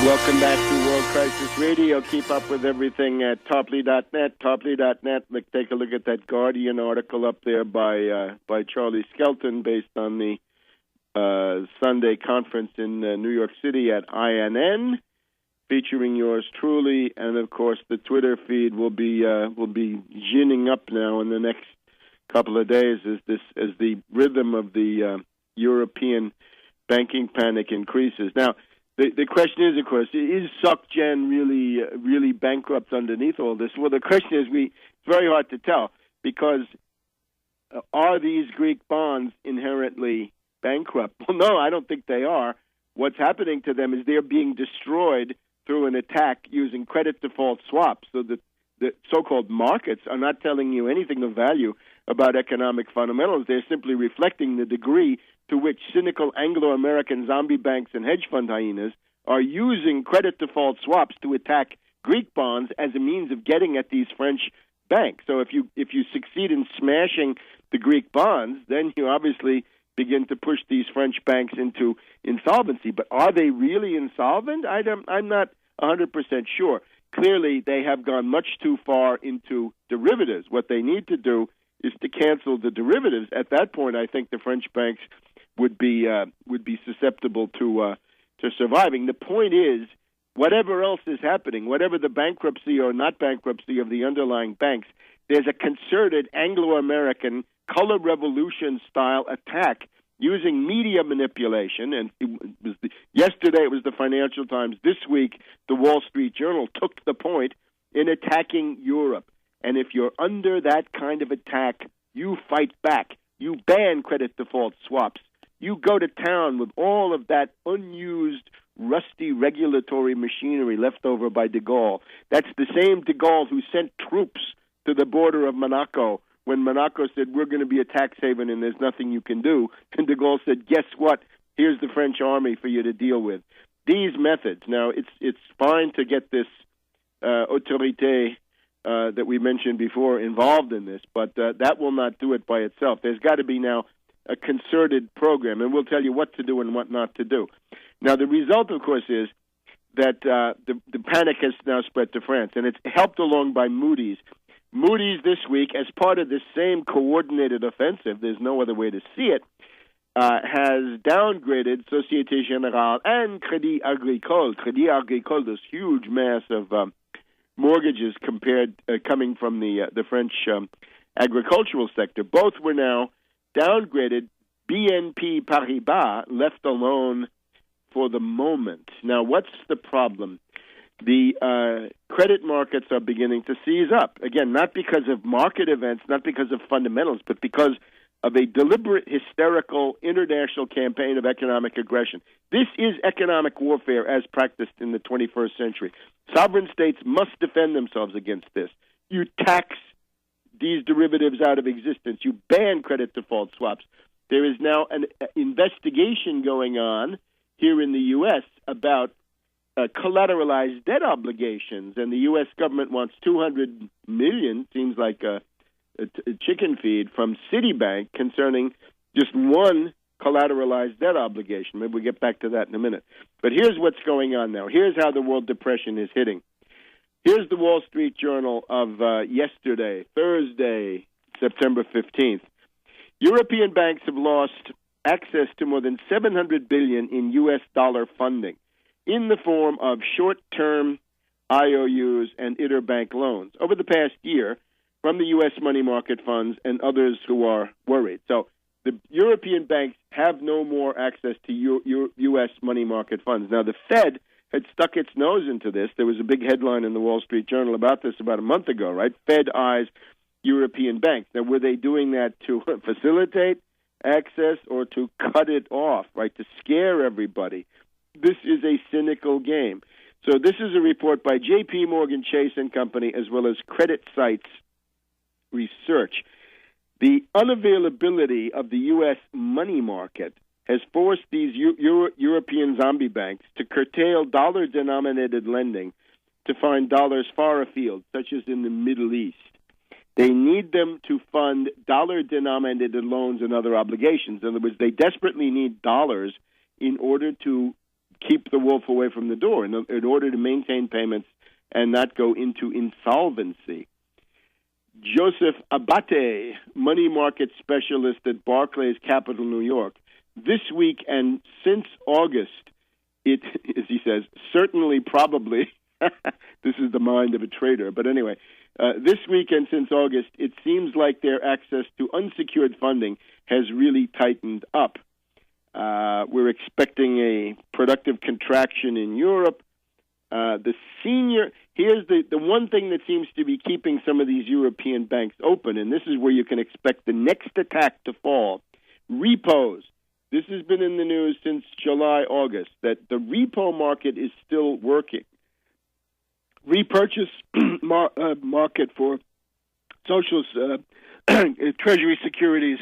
Welcome back to World Crisis Radio. Keep up with everything at Tarpley.net. Tarpley.net. Take a look at that Guardian article up there by Charlie Skelton based on the Sunday conference in New York City at INN, featuring yours truly. And of course, the Twitter feed will be ginning up now in the next couple of days as the rhythm of the European banking panic increases. Now, the question is, of course, is SocGen really bankrupt underneath all this? Well, the question is, it's very hard to tell, because are these Greek bonds inherently bankrupt? Well, no, I don't think they are. What's happening to them is they're being destroyed through an attack using credit default swaps, so that the so-called markets are not telling you anything of value about economic fundamentals. They're simply reflecting the degree to which cynical Anglo-American zombie banks and hedge fund hyenas are using credit default swaps to attack Greek bonds as a means of getting at these French banks. So if you succeed in smashing the Greek bonds, then you obviously begin to push these French banks into insolvency. But are they really insolvent? I'm not 100% sure. Clearly, they have gone much too far into derivatives. What they need to do is to cancel the derivatives. At that point, I think the French banks would be susceptible to surviving. The point is, whatever else is happening, whatever the bankruptcy or not bankruptcy of the underlying banks, there's a concerted Anglo-American color revolution style attack using media manipulation. And yesterday it was the Financial Times. This week, the Wall Street Journal took the point in attacking Europe. And if you're under that kind of attack, you fight back. You ban credit default swaps. You go to town with all of that unused, rusty regulatory machinery left over by de Gaulle. That's the same de Gaulle who sent troops to the border of Monaco when Monaco said, we're going to be a tax haven and there's nothing you can do. And de Gaulle said, guess what? Here's the French army for you to deal with. These methods. Now, it's fine to get this autorité that we mentioned before involved in this, but that will not do it by itself. There's got to be now a concerted program, and we'll tell you what to do and what not to do. Now, the result, of course, is that the panic has now spread to France, and it's helped along by Moody's. Moody's this week, as part of this same coordinated offensive, there's no other way to see it, has downgraded Société Générale and Crédit Agricole. Crédit Agricole, this huge mass of mortgages coming from the French agricultural sector. Both were now downgraded. BNP Paribas left alone for the moment. Now, what's the problem? The credit markets are beginning to seize up. Again, not because of market events, not because of fundamentals, but because of a deliberate, hysterical international campaign of economic aggression. This is economic warfare as practiced in the 21st century. Sovereign states must defend themselves against this. You tax these derivatives out of existence. You ban credit default swaps. There is now an investigation going on here in the U.S. about collateralized debt obligations, and the U.S. government wants $200 million, seems like a chicken feed, from Citibank concerning just one collateralized debt obligation. Maybe we'll get back to that in a minute. But here's what's going on now. Here's how the world depression is hitting. Here's the Wall Street Journal of yesterday, Thursday, September 15th. European banks have lost access to more than $700 billion in U.S. dollar funding in the form of short-term IOUs and interbank loans over the past year from the U.S. money market funds and others who are worried. So the European banks have no more access to U.S. money market funds. Now, the Fed had stuck its nose into this. There was a big headline in the Wall Street Journal about this about a month ago, right? Fed eyes European banks. Now, were they doing that to facilitate access or to cut it off, right, to scare everybody? This is a cynical game. So this is a report by J.P. Morgan Chase and Company, as well as Credit Sites Research. The unavailability of the U.S. money market has forced these European zombie banks to curtail dollar-denominated lending to find dollars far afield, such as in the Middle East. They need them to fund dollar-denominated loans and other obligations. In other words, they desperately need dollars in order to keep the wolf away from the door in order to maintain payments and not go into insolvency. Joseph Abate, money market specialist at Barclays Capital, New York. This week and since August, it, as he says, certainly, probably, this is the mind of a trader, but anyway, this week and since August, it seems like their access to unsecured funding has really tightened up. We're expecting a productive contraction in Europe. Here's the one thing that seems to be keeping some of these European banks open, and this is where you can expect the next attack to fall. Repos. This has been in the news since July, August, that the repo market is still working. Repurchase market for social treasury securities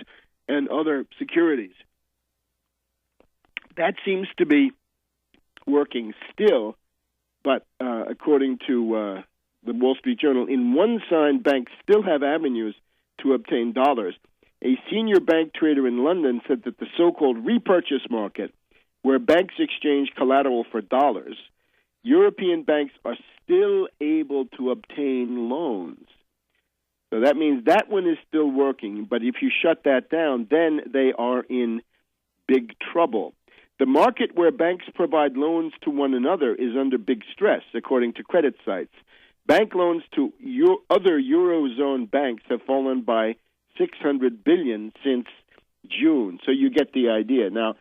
and other securities. That seems to be working still, but according to the Wall Street Journal, in one sign, banks still have avenues to obtain dollars. A senior bank trader in London said that the so-called repurchase market, where banks exchange collateral for dollars, European banks are still able to obtain loans. So that means that one is still working, but if you shut that down, then they are in big trouble. The market where banks provide loans to one another is under big stress, according to credit sites. Bank loans to other Eurozone banks have fallen by $600 billion since June. So you get the idea. Now,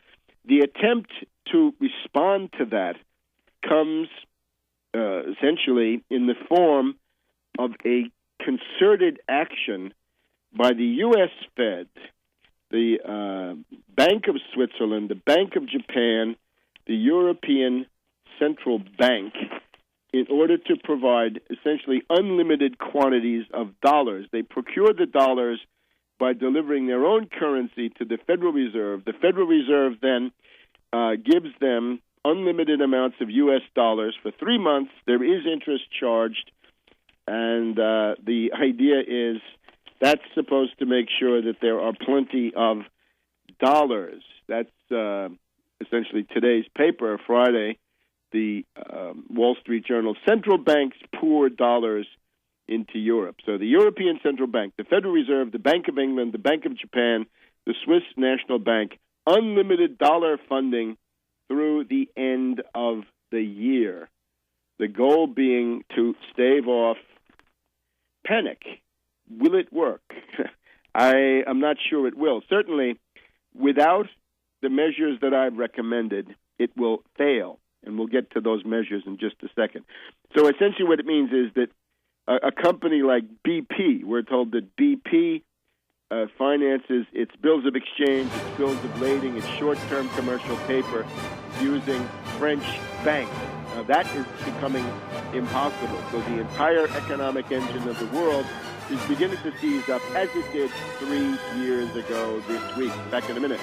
the attempt to respond to that comes essentially in the form of a concerted action by the U.S. Fed, the Bank of Switzerland, the Bank of Japan, the European Central Bank, in order to provide essentially unlimited quantities of dollars. They procure the dollars by delivering their own currency to the Federal Reserve. The Federal Reserve then gives them unlimited amounts of U.S. dollars for 3 months. There is interest charged, and the idea is that's supposed to make sure that there are plenty of dollars. That's essentially today's paper, Friday, the Wall Street Journal. Central banks pour dollars into Europe. So the European Central Bank, the Federal Reserve, the Bank of England, the Bank of Japan, the Swiss National Bank, unlimited dollar funding through the end of the year. The goal being to stave off panic. Will it work? I'm not sure it will. Certainly, without the measures that I've recommended, it will fail. And we'll get to those measures in just a second. So essentially what it means is that a company like BP, we're told that BP finances its bills of exchange, its bills of lading, its short-term commercial paper using French banks. Now that is becoming impossible. So the entire economic engine of the world is beginning to seize up, as it did 3 years ago this week. Back in a minute.